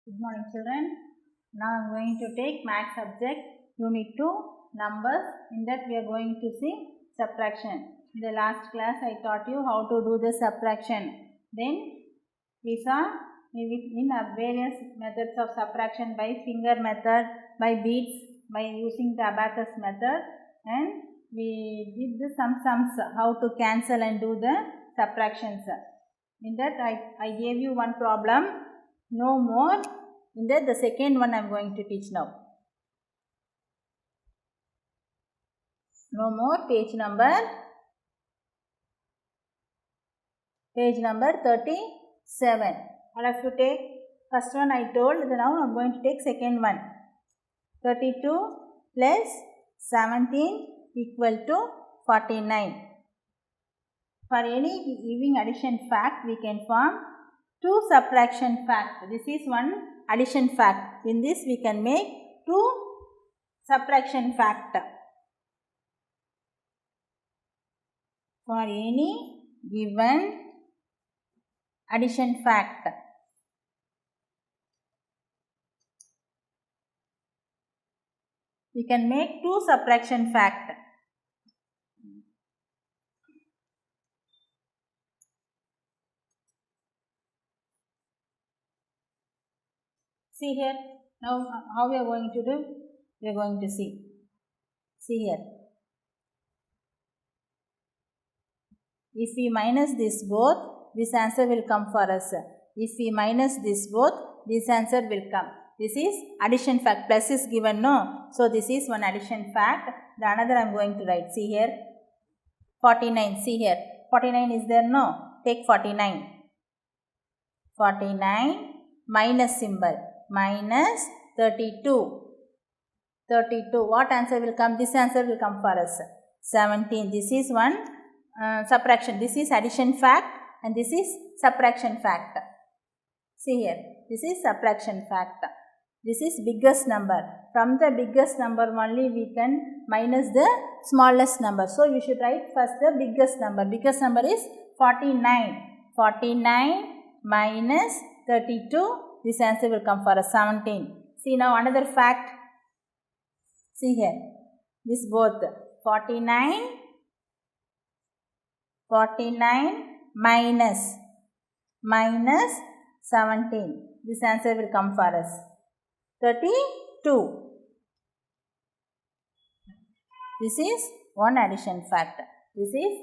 Good morning, children. Now I am going to take Math subject Unit 2 Numbers. In that we are going to see subtraction. In the last class I taught you how to do the subtraction. Then we saw in various methods of subtraction by finger method, by beads, by using the abacus method, and we did the some sums, how to cancel and do the subtractions. In that I gave you one problem, no more. In that the second one I am going to teach now. No more, page number 37. All of you take first one I told, now I am going to take second one. 32 plus 17 equal to 49. For any giving addition fact, we can form two subtraction fact. This is one addition fact. In this we can make two subtraction fact. For any given addition fact, we can make two subtraction fact. See here, now how we are going to do? We are going to see. See here. If we minus this both, this answer will come for us. If we minus this both, this answer will come. This is addition fact. Plus is given, no? So this is one addition fact. The another I am going to write. See here. 49. See here. 49 is there, no? Take 49. 49 minus symbol. Minus 32. 32. What answer will come? This answer will come for us. 17. This is one subtraction. This is addition fact and this is subtraction fact. See here. This is subtraction fact. This is biggest number. From the biggest number only we can minus the smallest number. So you should write first the biggest number. Biggest number is 49. 49 minus 32. This answer will come for us 17. See now another fact. See here. This both 49 minus 17. This answer will come for us 32. This is one addition fact. This is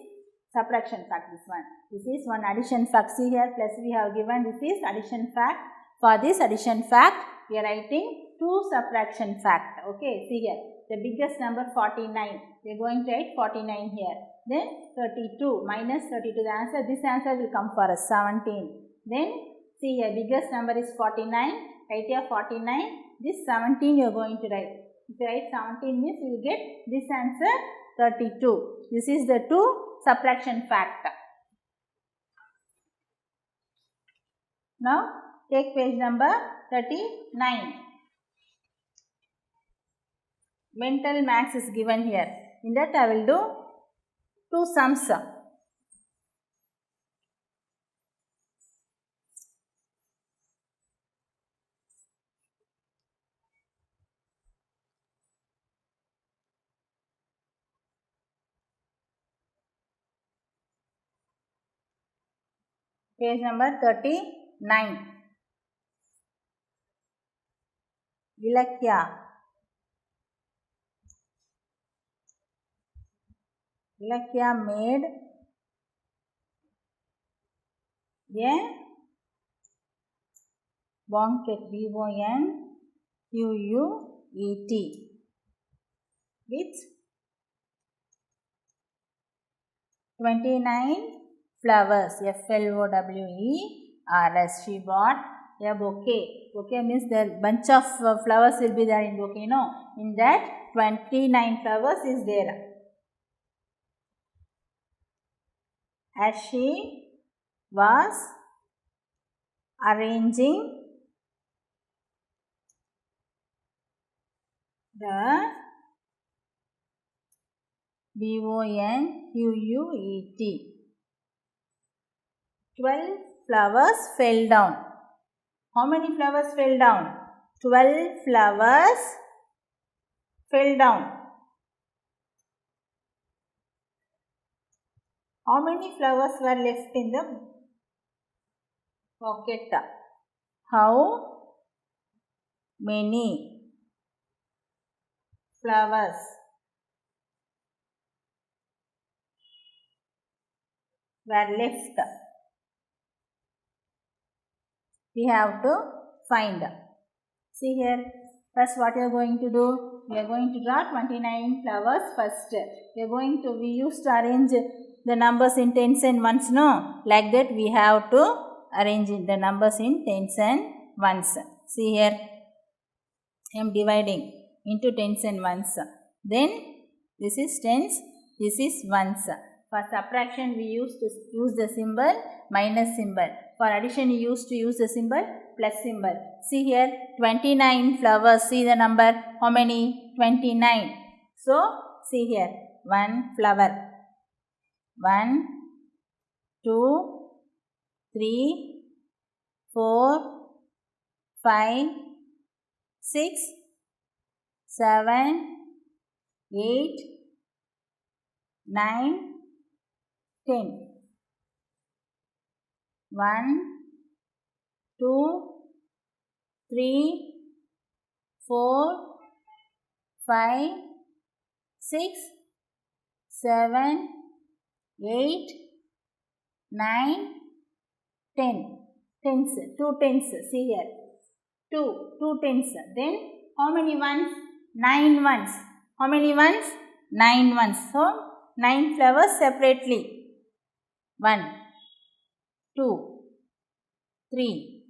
subtraction fact. This one. This is one addition fact. See here, plus we have given this is addition fact. For this addition fact, we are writing two subtraction fact. Okay, see here. The biggest number 49. We are going to write 49 here. Then 32 minus 32. The answer, this answer will come for us 17. Then see here, biggest number is 49. Write here 49. This 17 you are going to write. If you write 17 means you will get this answer 32. This is the two subtraction fact. Now take page number 39. Mental max is given here. In that I will do two sums. Page number 39. Ilakya. Ilakya made a bonquet, B-O-N-Q-U-E-T, with 29 flowers, F-L-O-W-E-R-S. She bought a bouquet. Bouquet means the bunch of flowers will be there in bouquet, no? In that 29 flowers is there. As she was arranging the B-O-N-Q-U-E-T, 12 flowers fell down. How many flowers fell down? 12 flowers fell down. How many flowers were left in the pocket? How many flowers were left? We have to find. See here, first what you are going to do? We are going to draw 29 flowers first. We used to arrange the numbers in tens and ones, no? Like that we have to arrange the numbers in tens and ones. See here, I am dividing into tens and ones. Then this is tens, this is ones. For subtraction we used to use the symbol minus symbol. For addition we used to use the symbol plus symbol. See here, 29 flowers. See the number. How many? 29. So, see here, 1 flower. 1, 2, 3, 4, 5, 6, 7, 8, 9, 10. 1, 2, 3, 4, 5, 6, 7, 8, 9, 10. Tens, 2 tens. See here. 2 tens. Then how many ones? 9 ones. How many ones? 9 ones. So 9 flowers separately. 1, 2, 3,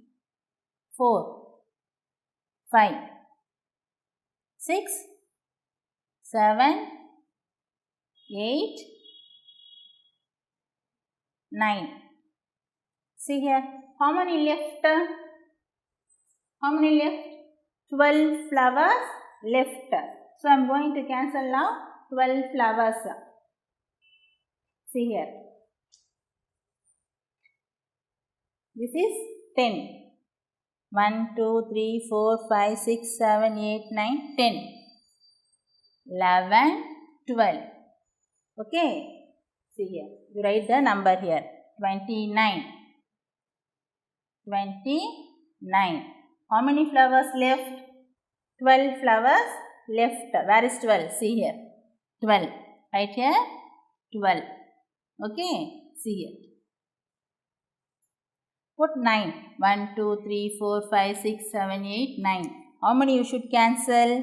4, 5, 6, 7, 8, 9. See here, how many left? How many left? 12 flowers left. So I am going to cancel now 12 flowers. See here. This is 10. 1, 2, 3, 4, 5, 6, 7, 8, 9, 10. 11, 12. Okay. See here. You write the number here. 29. 29. How many flowers left? 12 flowers left. Where is 12? See here. 12. Right here. 12. Okay. See here. Put 9. 1, 2, 3, 4, 5, 6, 7, 8, 9. How many you should cancel?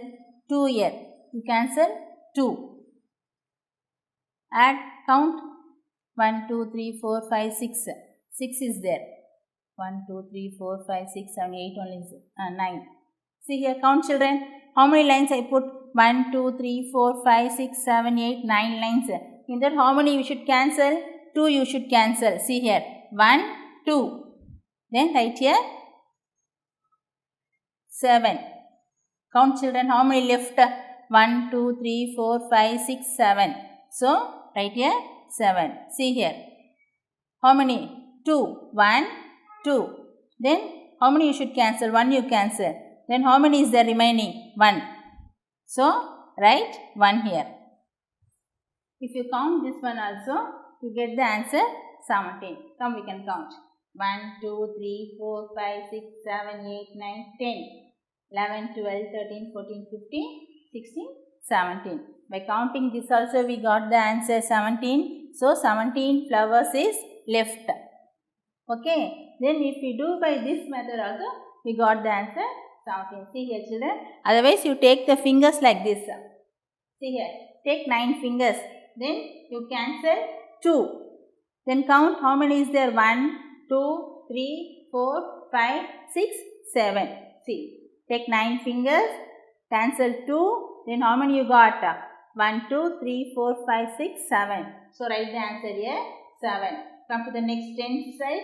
2 here. You cancel 2. Add, count. 1, 2, 3, 4, 5, 6. 6 is there. 1, 2, 3, 4, 5, 6, 7, 8 only is 9. See here, count children. How many lines I put? 1, 2, 3, 4, 5, 6, 7, 8, 9 lines. In that how many you should cancel? 2 you should cancel. See here. 1, 2. Then write here 7. Count children, how many left? 1, 2, 3, 4, 5, 6, 7. So, write here 7. See here. How many? 2. 1, 2. Then, how many you should cancel? 1 you cancel. Then, how many is there remaining? 1. So, write 1 here. If you count this one also, you get the answer 17. Come, we can count. 1, 2, 3, 4, 5, 6, 7, 8, 9, 10, 11, 12, 13, 14, 15, 16, 17. By counting this also we got the answer 17. So 17 flowers is left. Okay. Then if we do by this method also, we got the answer 17. See here children. Otherwise you take the fingers like this. See here. Take 9 fingers. Then you cancel 2. Then count how many is there? 1, 2, 3, 4, 5, 6, 7. See, take 9 fingers, cancel 2, then how many you got? 1, 2, 3, 4, 5, 6, 7. So, write the answer here, 7. Come to the next tens side.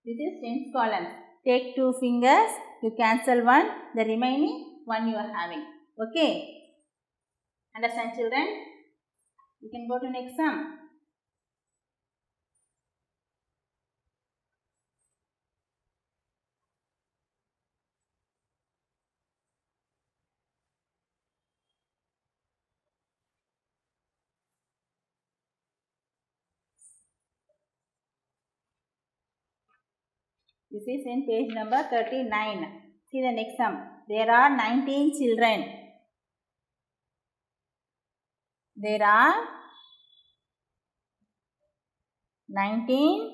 This is tens column. Take 2 fingers, you cancel 1, the remaining 1 you are having. Okay. Understand children? You can go to next sum. This is in page number 39. See the next sum. There are 19 children. There are 19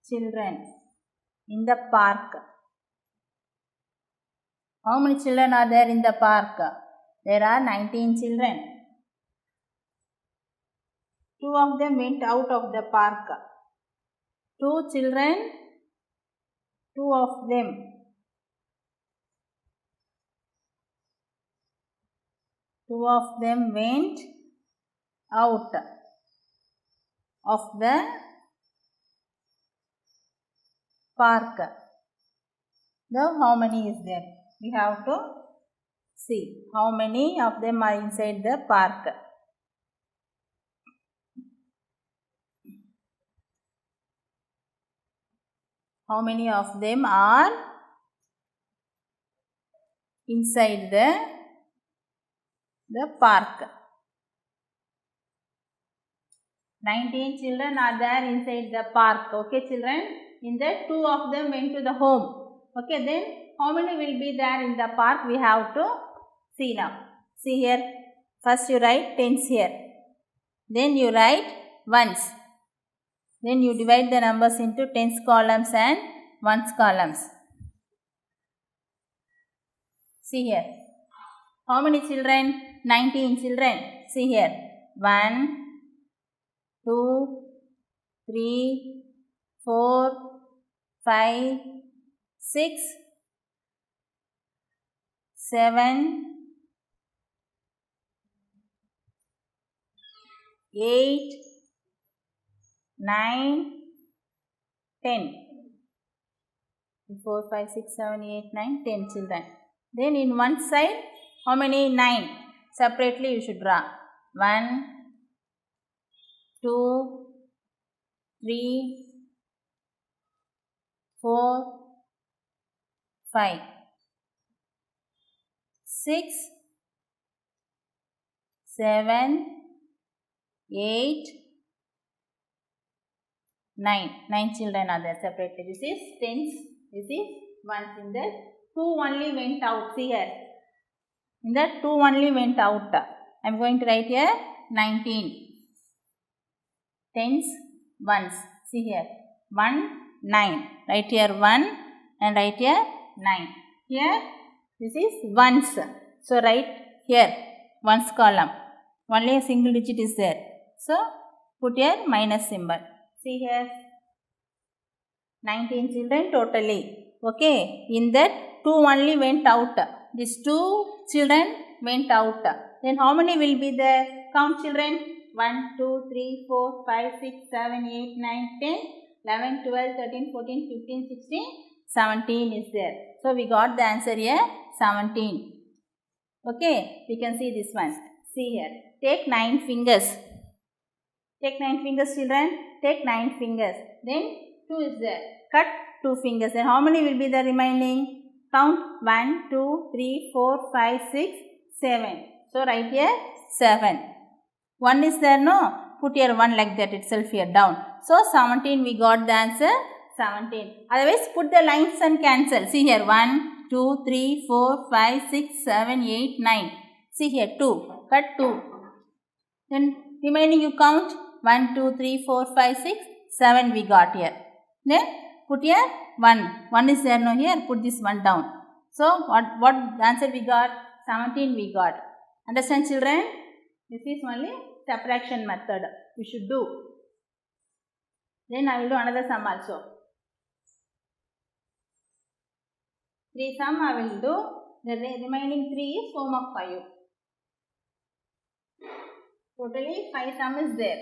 children in the park. How many children are there in the park? There are 19 children. 2 of them went out of the park. 2 children, 2 of them. 2 of them went out of the park. Now how many is there? We have to see how many of them are inside the park. How many of them are inside the park? 19 children are there inside the park. Okay, children? In that 2 of them went to the home. Okay, then how many will be there in the park? We have to see now. See here. First you write tens here. Then you write ones. Then you divide the numbers into tens columns and ones columns. See here. How many children? 19 children. See here. 1, 2, 3, 4, 5, 6, 7, 8, 9, 10. 4, 5, 6, 7, 8, 9, 10 children. Then in one side, how many? 9. Separately you should draw. 1, 2, 3, 4, 5, 6, 7, 8, 9. 9 children are there separately. This is tens. This is ones. In that 2 only went out. See here. In that 2 only went out. I am going to write here 19. Tens, ones. See here. 1, 9. Write here 1 and write here 9. Here this is ones. So write here ones column. Only a single digit is there. So put here minus symbol. See here. 19 children totally. Okay. In that 2 only went out. These 2 children went out. Then how many will be there? Count children. 1, 2, 3, 4, 5, 6, 7, 8, 9, 10, 11, 12, 13, 14, 15, 16, 17 is there. So we got the answer here 17. Okay. We can see this one. See here. Take 9 fingers. Take 9 fingers, children. Take 9 fingers. Then 2 is there. Cut 2 fingers. Then how many will be the remaining? Count 1, 2, 3, 4, 5, 6, 7. So write here 7. 1 is there, no? Put here 1 like that itself here down. So 17 we got the answer 17. Otherwise put the lines and cancel. See here 1, 2, 3, 4, 5, 6, 7, 8, 9. See here 2. Cut 2. Then remaining you count 1, 2, 3, 4, 5, 6, 7 we got here. Then put here 1. 1 is there, no? Here put this 1 down. So what answer we got? 17 we got. Understand, children? This is only subtraction method we should do. Then I will do another sum also. 3 sum I will do. The remaining 3 is form of 5. Totally 5 sum is there.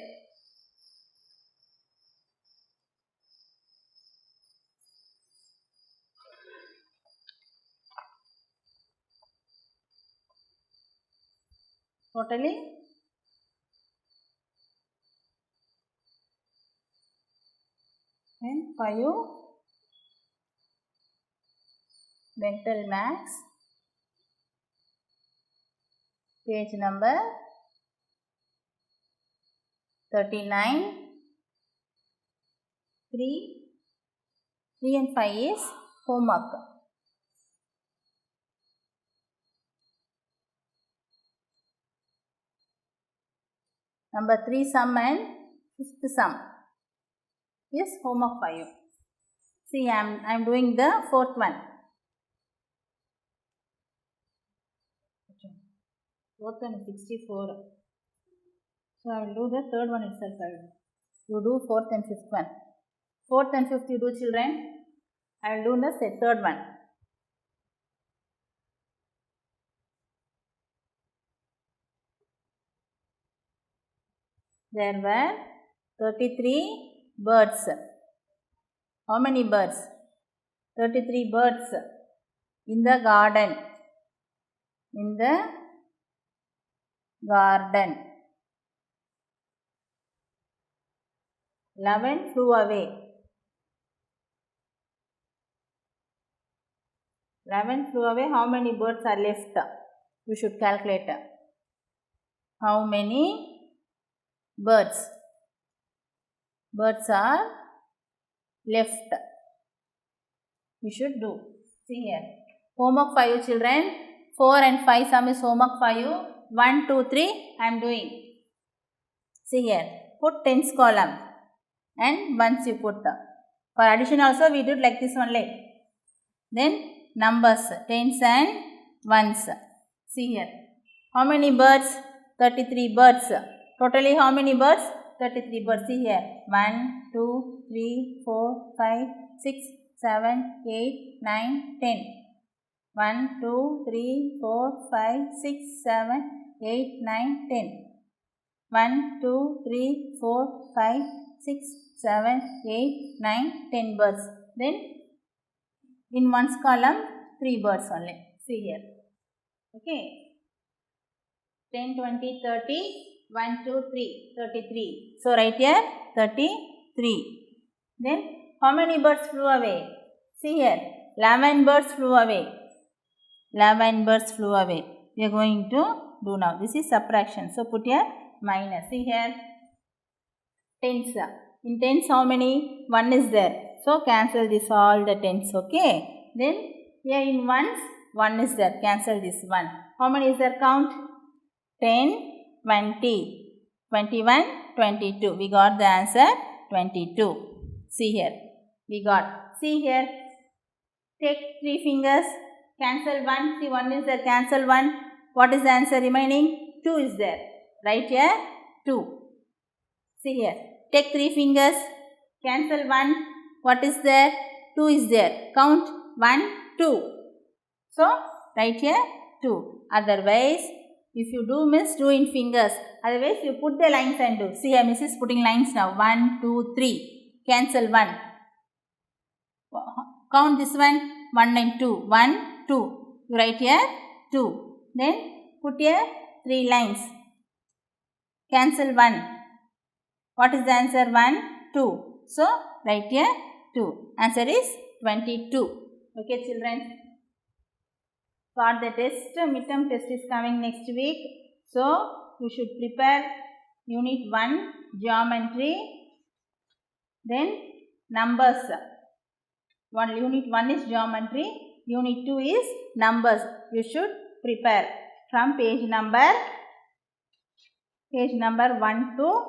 Totally 5 mental max, page number 39, 3 and 5 is homework. Number 3 sum and 5th sum is homework 5. See, I am doing the 4th one. 4th one is 64. So I will do the 3rd one itself. You do 4th and 5th one. 4th and 5th you do, children. I will do the 3rd one. There were 33 birds. How many birds? 33 birds in the garden. In the garden. 11 flew away. 11 flew away. How many birds are left? You should calculate. How many birds are left? You should do. See here. Homework 5, children. 4 and 5 sum is homework 5. 1, 2, 3 I am doing. See here. Put tens column. And once you put. For addition also we did like this only. Then numbers. Tens and ones. See here. How many birds? 33 birds. Totally how many birds? 33 birds. See here. 1, 2, 3, 4, 5, 6, 7, 8, 9, 10. 1, 2, 3, 4, 5, 6, 7, 8, 9, 10. 1, 2, 3, 4, 5, 6, 7, 8, 9, 10 birds. Then in one's column 3 birds only. See here. Okay. 10, 20, 30. 1, 2, 3. 33. So write here 33. Then how many birds flew away? See here. 11 birds flew away. 11 birds flew away. We are going to do now. This is subtraction. So put here minus. See here. Tens. In tens how many? 1 is there. So cancel this all the tens. Okay. Then here in ones 1 is there. Cancel this 1. How many is there? Count. 10, 20, 21, 22. We got the answer 22. See here. We got. See here. Take 3 fingers. Cancel 1. See 1 is there. Cancel 1. What is the answer remaining? 2 is there. Right here. 2. See here. Take 3 fingers. Cancel 1. What is there? 2 is there. Count 1, 2. So right here 2. Otherwise, if you do miss, do in fingers. Otherwise, you put the lines and do. See here, Miss is putting lines now. 1, 2, 3. Cancel 1. Count this one. 1 and 2. 1, 2. You write here 2. Then put here 3 lines. Cancel 1. What is the answer? 1, 2. So, write here 2. Answer is 22. Okay, children. For the test, midterm test is coming next week. So, you should prepare Unit 1, Geometry. Then, numbers. Unit 1 is Geometry. Unit 2 is Numbers. You should prepare from page number 1 to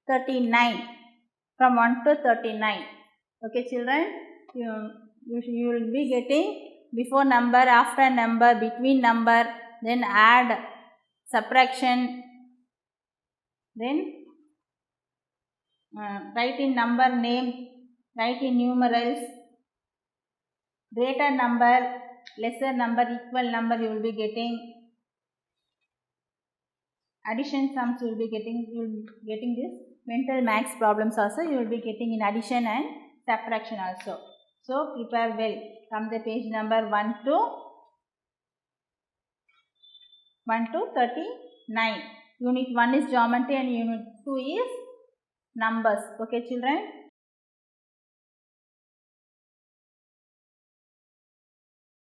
39. From 1 to 39. Okay, children. You will be getting before number, after number, between number, then add, subtraction, then write in number name, write in numerals, greater number, lesser number, equal number you will be getting. Addition sums you will be getting this. Mental maths problems also you will be getting in addition and subtraction also. So, prepare well from the page number 1 to 39. Unit 1 is Geometry and Unit 2 is Numbers. Okay, children.